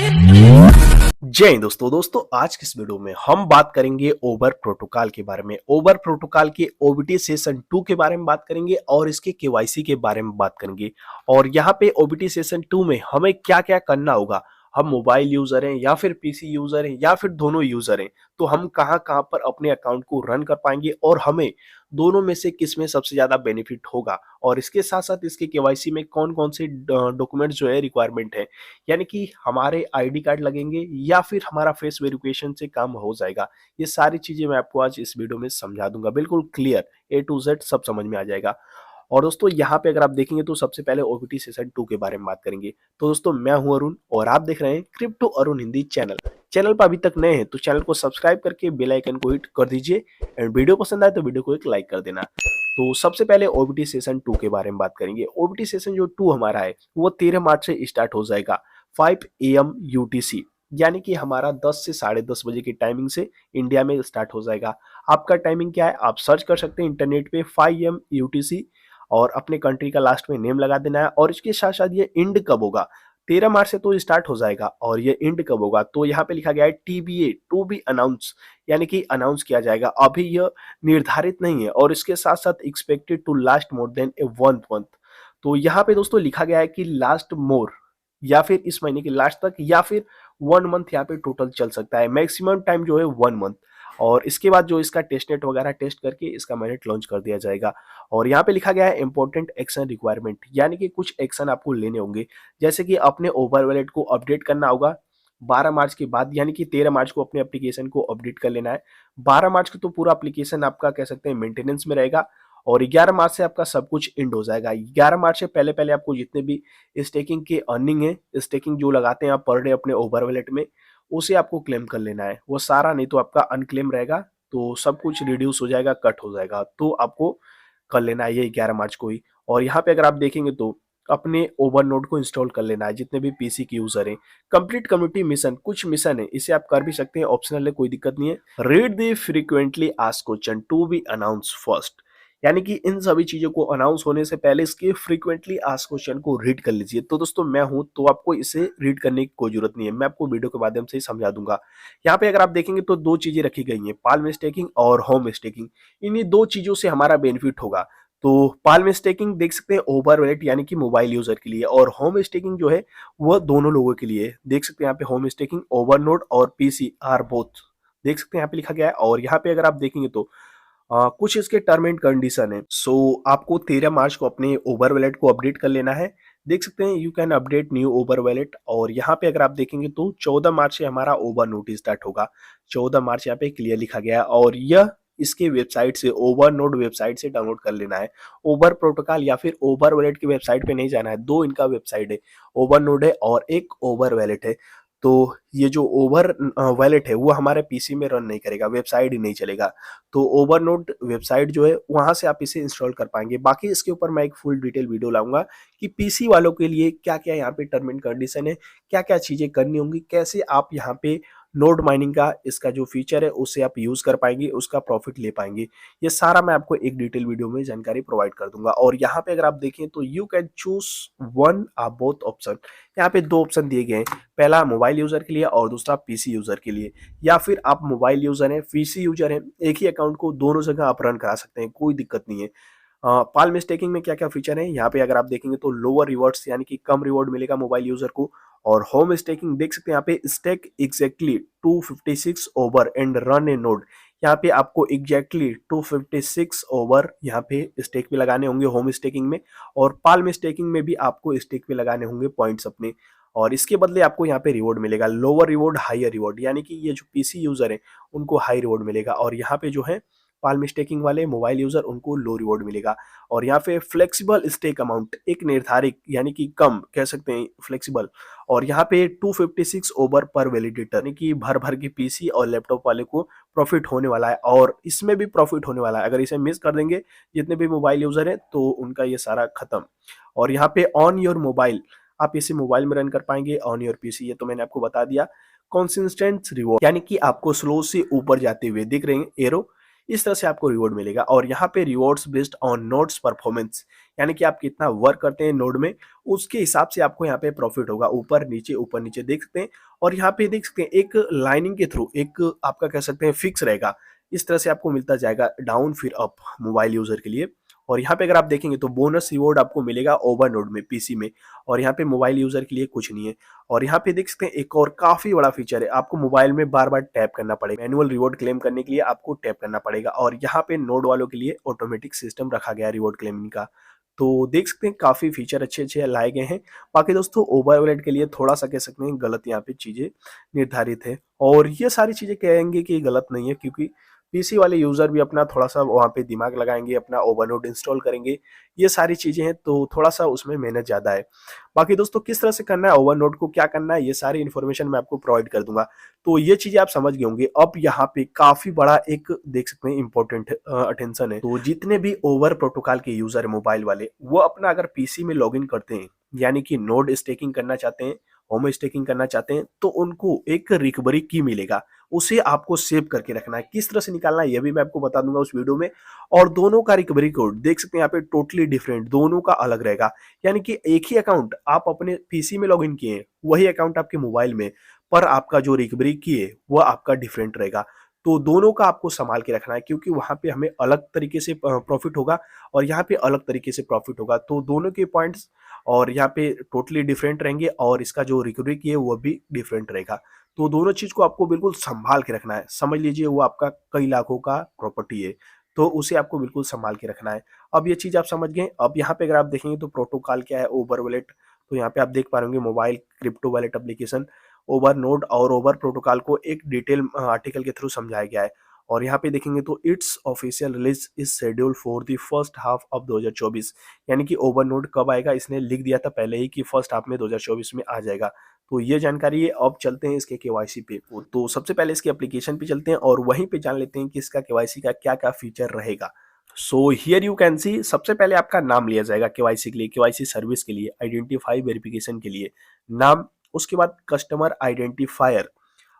जय हिंद दोस्तों आज की इस वीडियो में हम बात करेंगे ओबर प्रोटोकॉल के बारे में। ओबर प्रोटोकॉल के ओबीटी सेशन 2 के बारे में बात करेंगे और इसके केवाईसी के बारे में बात करेंगे। और यहाँ पे ओबीटी सेशन 2 में हमें क्या क्या करना होगा, हम मोबाइल यूजर हैं या फिर पीसी यूजर हैं या फिर दोनों यूजर हैं, तो हम कहाँ कहाँ पर अपने अकाउंट को रन कर पाएंगे और हमें दोनों में से किस में सबसे ज्यादा बेनिफिट होगा। और इसके साथ साथ इसके केवाईसी में कौन कौन से डॉक्यूमेंट जो है रिक्वायरमेंट है, यानी कि हमारे आईडी कार्ड लगेंगे या फिर हमारा फेस वेरिफिकेशन से काम हो जाएगा। ये सारी चीजें मैं आपको आज इस वीडियो में समझा दूंगा, बिल्कुल क्लियर ए टू जेड सब समझ में आ जाएगा। और दोस्तों यहाँ पे अगर आप देखेंगे तो सबसे पहले ओबीटी सेशन 2 के बारे में बात करेंगे। तो दोस्तों मैं हूं अरुण और आप देख रहे हैं crypto Arun Hindi channel. Channel पर अभी तक नए हैं तो चैनल को सब्सक्राइब करके बेल आइकन को हिट कर दीजिए एंड वीडियो पसंद आए तो वीडियो को एक लाइक कर देना। तो सबसे पहले ओबीटी सेशन 2 के बारे में बात करेंगे। ओबीटी सेशन जो 2 हमारा है वो 13 मार्च से स्टार्ट हो जाएगा 5 AM UTC, यानी कि हमारा 10 से 10:30 बजे की टाइमिंग से इंडिया में स्टार्ट हो जाएगा। आपका टाइमिंग क्या है आप सर्च कर सकते हैं इंटरनेट पे 5 AM UTC और अपने कंट्री का लास्ट में नेम लगा देना है। और इसके साथ साथ ये एंड कब होगा, 13 मार्च से तो स्टार्ट हो जाएगा और ये एंड कब होगा तो यहाँ पे लिखा गया है TBA टू बी अनाउंस, यानी कि अनाउंस किया जाएगा, अभी यह निर्धारित नहीं है। और इसके साथ साथ expected to last more than a 1 month. तो यहाँ पे दोस्तों लिखा गया है कि लास्ट मोर, या फिर इस महीने के लास्ट तक, या फिर 1 मंथ यहाँ पे टोटल चल सकता है। मैक्सिमम टाइम जो है 1 मंथ। और इसके बाद जो इसका टेस्टनेट वगैरह टेस्ट करके इसका मैनेट लॉन्च कर दिया जाएगा। और यहाँ पे लिखा गया है इंपॉर्टेंट एक्शन रिक्वायरमेंट, यानी कि कुछ एक्शन आपको लेने होंगे, जैसे कि अपने ओवर वॉलेट को अपडेट करना होगा 12 मार्च के बाद, यानी कि 13 मार्च को अपने एप्लीकेशन को अपडेट कर लेना है। 12 मार्च को तो पूरा एप्लीकेशन आपका कह सकते हैं मेंटेनेंस में रहेगा और 11 मार्च से आपका सब कुछ एंड हो जाएगा। 11 मार्च से पहले पहले आपको जितने भी स्टेकिंग के अर्निंग है, स्टेकिंग जो लगाते हैं आप पर डे अपने ओवर वॉलेट में, उसे आपको क्लेम कर लेना है। वो सारा नहीं तो आपका अनक्लेम रहेगा, तो सब कुछ रिड्यूस हो जाएगा, कट हो जाएगा, तो आपको कर लेना है ये 11 मार्च को ही। और यहाँ पे अगर आप देखेंगे तो अपने ओवरनोड को इंस्टॉल कर लेना है जितने भी पीसी के यूजर हैं। कंप्लीट कम्युनिटी मिशन, कुछ मिशन है इसे आप कर भी सकते हैं, ऑप्शनल है, कोई दिक्कत नहीं है। Read the frequently asked question to be announce first, यानी कि इन सभी चीजों को अनाउंस होने से पहले इसके फ्रीक्वेंटली आस्क्ड क्वेश्चन को रीड कर लीजिए। तो दोस्तों मैं हूं तो आपको इसे रीड करने की कोई जरूरत नहीं है, मैं आपको वीडियो के माध्यम से ही समझा दूंगा। यहाँ पे अगर आप देखेंगे तो दो चीजें रखी गई हैं, पाल्म स्टेकिंग और होम स्टेकिंग। इन्हीं दो चीजों से हमारा बेनिफिट होगा। तो पाल्म स्टेकिंग देख सकते हैं ओवर वॉलेट यानी कि मोबाइल यूजर के लिए, और होम स्टेकिंग जो है वह दोनों लोगों के लिए। देख सकते हैं यहाँ पे होम स्टेकिंग ओवरनोड और पीसी आर बोथ, देख सकते हैं यहाँ पे लिखा गया है। और यहाँ पे अगर आप देखेंगे तो कुछ इसके टर्म एंड कंडीशन है। सो आपको 13 मार्च को अपने ओवर वॉलेट को अपडेट कर लेना है। देख सकते हैं you can update new over wallet. और यहाँ पे अगर आप देखेंगे तो 14 मार्च से हमारा ओवर नोटिस स्टार्ट होगा। 14 मार्च यहाँ पे क्लियर लिखा गया है और यह इसके वेबसाइट से, ओवर नोड वेबसाइट से डाउनलोड कर लेना है। ओवर प्रोटोकॉल या फिर ओवर वॉलेट की वेबसाइट पे नहीं जाना है, दो इनका वेबसाइट है, ओवर नोड है और एक ओवर वॉलेट है। तो ये जो ओवर वॉलेट है वो हमारे पीसी में रन नहीं करेगा, वेबसाइट ही नहीं चलेगा। तो ओवरनोड वेबसाइट जो है वहां से आप इसे इंस्टॉल कर पाएंगे। बाकी इसके ऊपर मैं एक फुल डिटेल वीडियो लाऊंगा कि पीसी वालों के लिए क्या क्या यहाँ पे टर्म एंड कंडीशन है, क्या क्या चीजें करनी होंगी, कैसे आप यहाँ पे नोड माइनिंग का इसका जो फीचर है उसे आप यूज कर पाएंगे, उसका प्रॉफिट ले पाएंगे। ये सारा मैं आपको एक डिटेल वीडियो में जानकारी प्रोवाइड कर दूंगा। और यहाँ पे अगर आप देखें तो you can choose one or both option, यहाँ पे दो ऑप्शन दिए गए हैं, पहला मोबाइल यूजर के लिए और दूसरा पीसी यूजर के लिए। या फिर आप मोबाइल यूजर हैं, पीसी यूजर हैं, एक ही अकाउंट को दोनों जगह आप रन करा सकते हैं, कोई दिक्कत नहीं है। पाल्म स्टेकिंग में क्या क्या फीचर है यहाँ पे अगर आप देखेंगे तो लोअर रिवॉर्ड्स, यानी कि कम रिवॉर्ड मिलेगा मोबाइल यूजर को। और होम स्टेकिंग देख सकते हैं यहाँ पे stake exactly 256 over and run a node, यहाँ पे आपको एग्जैक्टली 256 ओवर यहाँ पे स्टेक पे लगाने होंगे होम स्टेकिंग में। और पाल्म स्टेकिंग में भी आपको स्टेक पे लगाने होंगे पॉइंट्स अपने, और इसके बदले आपको यहाँ पे रिवॉर्ड मिलेगा, लोअर रिवॉर्ड हायर रिवॉर्ड, यानी कि ये जो पीसी यूजर है उनको हाई रिवॉर्ड मिलेगा और यहाँ पे जो है पाल्म स्टेकिंग वाले मोबाइल यूजर उनको लो रिवॉर्ड मिलेगा। और यहाँ पे फ्लेक्सिबल स्टेक अमाउंट, एक निर्धारित यानी कि कम कह सकते हैं फ्लेक्सिबल। और यहाँ पे 256 ओवर पर वैलिडेटर, यानी कि भर भर के पीसी और लैपटॉप वाले को प्रॉफिट होने वाला है और इसमें भी प्रॉफिट होने वाला है। अगर इसे मिस कर देंगे जितने भी मोबाइल यूजर हैं तो उनका ये सारा खत्म। और यहाँ पे ऑन योर मोबाइल, आप इसे मोबाइल में रन कर पाएंगे, ऑन योर पीसी ये तो मैंने आपको बता दिया। कॉन्सिस्टेंट रिवॉर्ड, यानी कि आपको स्लो से ऊपर जाते हुए दिख रहे हैं एरो, इस तरह से आपको रिवॉर्ड मिलेगा। और यहाँ पे rewards based on nodes performance, यानी कि आप कितना वर्क करते हैं नोड में, उसके हिसाब से आपको यहाँ पे प्रॉफिट होगा, ऊपर नीचे देख सकते हैं। और यहाँ पे देख सकते हैं एक लाइनिंग के थ्रू एक आपका कह सकते हैं फिक्स रहेगा, इस तरह से आपको मिलता जाएगा डाउन फिर अप मोबाइल यूजर के लिए। और यहाँ पे अगर आप देखेंगे तो बोनस रिवॉर्ड आपको मिलेगा ओवरनोड में, पीसी में, और यहाँ पे मोबाइल यूजर के लिए कुछ नहीं है। और यहाँ पे देख सकते हैं एक और काफी बड़ा फीचर है, आपको मोबाइल में बार बार टैप करना पड़ेगा, मैनुअल रिवॉर्ड क्लेम करने के लिए आपको टैप करना पड़ेगा। और यहाँ पे नोड वालों के लिए ऑटोमेटिक सिस्टम रखा गया है रिवॉर्ड क्लेमिंग का। तो देख सकते हैं काफी फीचर अच्छे अच्छे लाए गए हैं। बाकी दोस्तों ओवरवॉलेट के लिए थोड़ा सा कह सकते हैं गलत यहाँ पे चीजें निर्धारित है, और ये सारी चीजें कहेंगे कि गलत नहीं है, क्योंकि पीसी वाले यूजर भी अपना थोड़ा सा वहाँ पे दिमाग लगाएंगे, अपना ओवरनोड इंस्टॉल करेंगे, ये सारी चीजें हैं, तो थोड़ा सा उसमें मेहनत ज्यादा है। बाकी दोस्तों किस तरह से करना है, ओवरनोड को क्या करना है, ये सारी इन्फॉर्मेशन मैं आपको प्रोवाइड कर दूंगा। तो ये चीजें आप समझ गए होंगे। अब यहाँ पे काफी बड़ा एक देख सकते हैं इंपॉर्टेंट अटेंशन है। तो जितने भी ओवर प्रोटोकॉल के यूजर है मोबाइल वाले, वो अपना अगर पीसी में लॉगिन करते हैं, यानी कि नोड स्टेकिंग करना चाहते हैं, होम स्टेकिंग करना चाहते हैं, तो उनको एक रिकवरी की मिलेगा, उसे आपको सेव करके रखना है। किस तरह से निकालना है ये भी मैं आपको बता दूंगा उस वीडियो में। और दोनों का रिकवरी कोड देख सकते हैं यहाँ पे टोटली डिफरेंट, दोनों का अलग रहेगा। यानी कि एक ही अकाउंट आप अपने पीसी में लॉगिन किए, वही अकाउंट आपके मोबाइल में, पर आपका जो रिकवरी किए वो आपका डिफरेंट रहेगा। तो दोनों का आपको संभाल के रखना है, क्योंकि वहां पे हमें अलग तरीके से प्रॉफिट होगा और यहाँ पे अलग तरीके से प्रॉफिट होगा। तो दोनों के पॉइंट्स और यहाँ पे टोटली डिफरेंट रहेंगे, और इसका जो रिकवरी की है वो भी डिफरेंट रहेगा। तो दोनों चीज को आपको बिल्कुल संभाल के रखना है। समझ लीजिए वो आपका कई लाखों का प्रॉपर्टी है, तो उसे आपको बिल्कुल संभाल के रखना है। अब ये चीज आप समझ गए। अब यहाँ पे अगर आप देखेंगे तो प्रोटोकॉल क्या है, ओवर वॉलेट, तो यहाँ पे आप देख पा रहे होंगे mobile crypto wallet application over node और ओवर प्रोटोकॉल को एक डिटेल आर्टिकल के थ्रू समझाया गया है। और यहाँ पे देखेंगे तो it's official release is schedule for the first half of 2024, यानी कि ओवर नोड कब आएगा इसने लिख दिया था पहले ही कि फर्स्ट हाफ में 2024 में आ जाएगा। तो ये जानकारी है। अब चलते हैं इसके केवाईसी पे। तो सबसे पहले इसके एप्लीकेशन पे चलते हैं और वहीं पे जान लेते हैं कि इसका केवाईसी का क्या क्या फीचर रहेगा। So here you can see, सबसे पहले आपका नाम लिया जाएगा केवाईसी के लिए, केवाईसी सर्विस के लिए, आइडेंटिफाई वेरिफिकेशन के लिए नाम। उसके बाद कस्टमर आइडेंटिफायर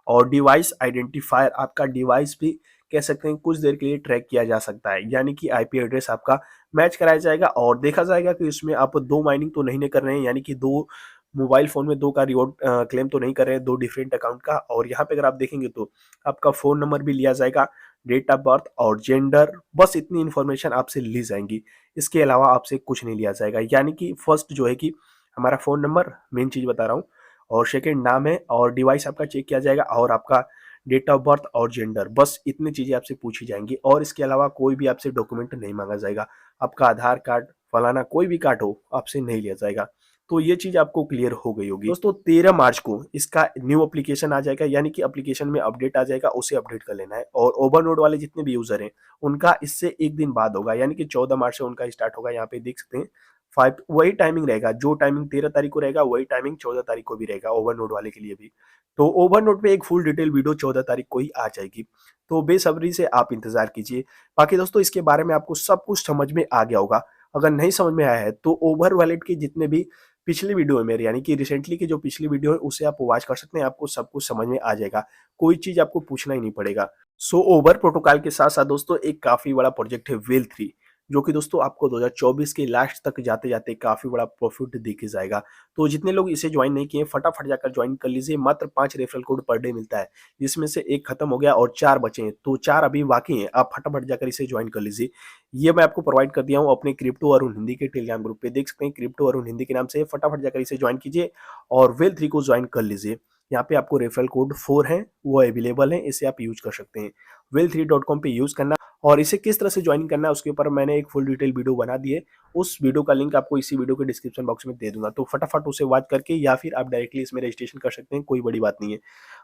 और डिवाइस आइडेंटिफायर, आपका डिवाइस भी कह सकते हैं कुछ देर के लिए ट्रैक किया जा सकता है, यानी कि आईपी एड्रेस आपका मैच कराया जाएगा और देखा जाएगा कि इसमें आप दो माइनिंग तो नहीं कर रहे हैं, यानी कि दो मोबाइल फोन में दो का रिवॉर्ड क्लेम तो नहीं कर रहे हैं, दो डिफरेंट अकाउंट का। और यहाँ पे अगर आप देखेंगे तो आपका फोन नंबर भी लिया जाएगा, डेट ऑफ बर्थ और जेंडर, बस इतनी इन्फॉर्मेशन आपसे ली जाएंगी। इसके अलावा आपसे कुछ नहीं लिया जाएगा। यानी कि फर्स्ट जो है कि हमारा फोन नंबर, मेन चीज बता रहा हूँ, और सेकेंड नाम है, और डिवाइस आपका चेक किया जाएगा, और आपका डेट ऑफ बर्थ और जेंडर, बस इतनी चीजें आपसे पूछी जाएंगी। और इसके अलावा कोई भी आपसे डॉक्यूमेंट नहीं मांगा जाएगा। आपका आधार कार्ड फलाना कोई भी कार्ड हो आपसे नहीं लिया जाएगा। तो ये चीज आपको क्लियर हो गई होगी दोस्तों। 13 मार्च को इसका न्यू एप्लीकेशन आ जाएगा, यानी कि एप्लीकेशन में अपडेट आ जाएगा, उसे अपडेट कर लेना है। और ओवरनोड वाले जितने भी यूजर हैं उनका इससे एक दिन बाद होगा, यानी कि 14 मार्च से उनका स्टार्ट होगा। यहाँ पे देख सकते हैं 5 वही टाइमिंग रहेगा, जो टाइमिंग 13 तारीख को रहेगा वही टाइमिंग 14 तारीख को भी रहेगा ओवरनोड वाले के लिए भी। तो ओवरनोड पे एक फुल डिटेल वीडियो 14 तारीख को ही आ जाएगी, तो बेसब्री से आप इंतजार कीजिए। बाकी दोस्तों इसके बारे में आपको सब कुछ समझ में आ गया होगा। अगर नहीं समझ में आया है तो ओवर वॉलेट के जितने भी पिछली वीडियो है मेरी, यानी कि रिसेंटली की जो पिछली वीडियो है उसे आप वॉच कर सकते हैं, आपको सब कुछ समझ में आ जाएगा, कोई चीज आपको पूछना ही नहीं पड़ेगा। सो ओवर प्रोटोकॉल के साथ साथ दोस्तों एक काफी बड़ा प्रोजेक्ट है वेल 3, जो कि दोस्तों आपको 2024 के लास्ट तक जाते जाते काफी बड़ा प्रॉफिट देके जाएगा। तो जितने लोग इसे ज्वाइन नहीं किए फटाफट जाकर ज्वाइन कर लीजिए। मात्र 5 रेफरल कोड पर डे मिलता है, जिसमें से एक खत्म हो गया और 4 बचे हैं, तो 4 अभी बाकी हैं। आप फटाफट जाकर इसे ज्वाइन कर लीजिए। ये मैं आपको प्रोवाइड कर दिया हूँ अपने क्रिप्टो अरुण हिंदी के टेलीग्राम ग्रुप पे, देख सकते हैं क्रिप्टो अरुण हिंदी के नाम से। फटाफट जाकर इसे ज्वाइन कीजिए और वेल 3 को ज्वाइन कर लीजिए। यहाँ पे आपको रेफरल कोड 4 है वो अवेलेबल है, इसे आप यूज कर सकते हैं। well3.com पे यूज करना, और इसे किस तरह से ज्वाइन करना है उसके ऊपर मैंने एक फुल डिटेल वीडियो बना दी है। उस वीडियो का लिंक आपको इसी वीडियो के डिस्क्रिप्शन बॉक्स में दे दूंगा, तो फटाफट उसे वॉच करके या फिर आप डायरेक्टली इसमें रजिस्ट्रेशन कर सकते हैं, कोई बड़ी बात नहीं है।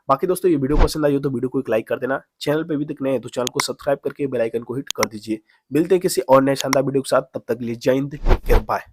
बाकी दोस्तों ये वीडियो पसंद आई हो तो वीडियो को एक लाइक कर देना, चैनल पे अभी तक नए हैं तो चैनल को सब्सक्राइब करके बेल आइकन को हिट कर दीजिए। मिलते हैं किसी और नए शानदार वीडियो के साथ, तब तक के लिए जय हिंद, टेक केयर, बाय।